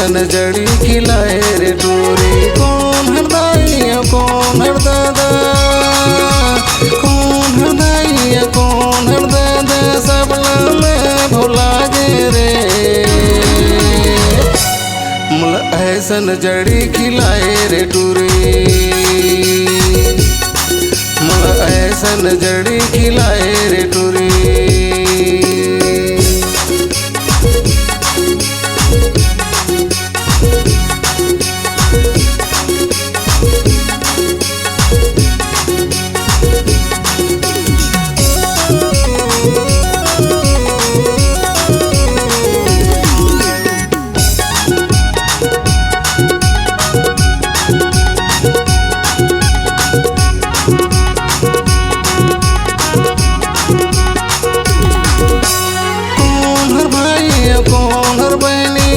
ऐसन जड़ी खिलाए रे टूरी। कौन हरदाई कौन हर दादा, कौन हरदाई कौन हर दादा, सबला में भुला गे रे। मुल ऐसन जड़ी खिलाए रे टूरी, मुल ऐसन जड़ी खिलाए रे टूरी। कौन हर बहनी,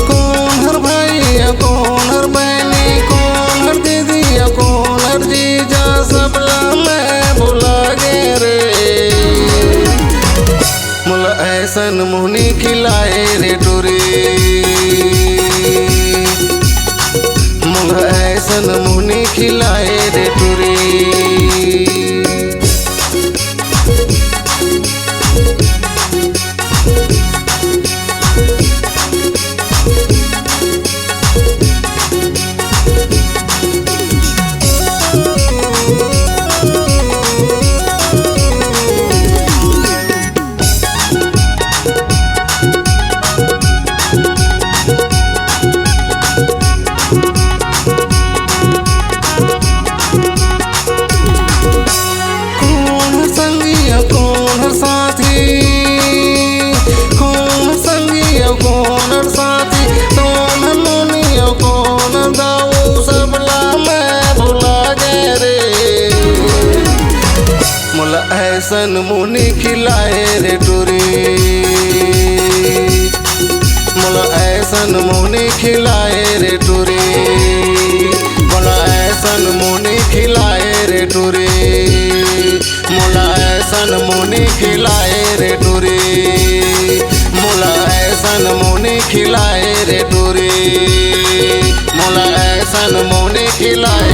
कौन हर भाई कौन हर बहनी, कौन हर दीदी कौन हर जीजा, सबला मैं भुला गे रे। मुल ऐसन मुहनी खिलाए रे टूरी, मुल ऐसन मुहनी खिलाए रे टूरी। कौन हर साथी, कौन संगी कौन हर साथी, कौन मुनिया कौन दाऊ, सबला मैं भुला गे रे। मुल ऐसन मुनि खिलाए रे टूरी, मुल ऐसन मुनि खिलाए रे टूरी, मुल ऐसन मुनि खिलाए रे टूरी, मुल ऐसन मुनि खिलाए रे टूरी, मुल ऐसन मुनि खिलाए रे टूरी, मुल ऐसन मुनि खिलाए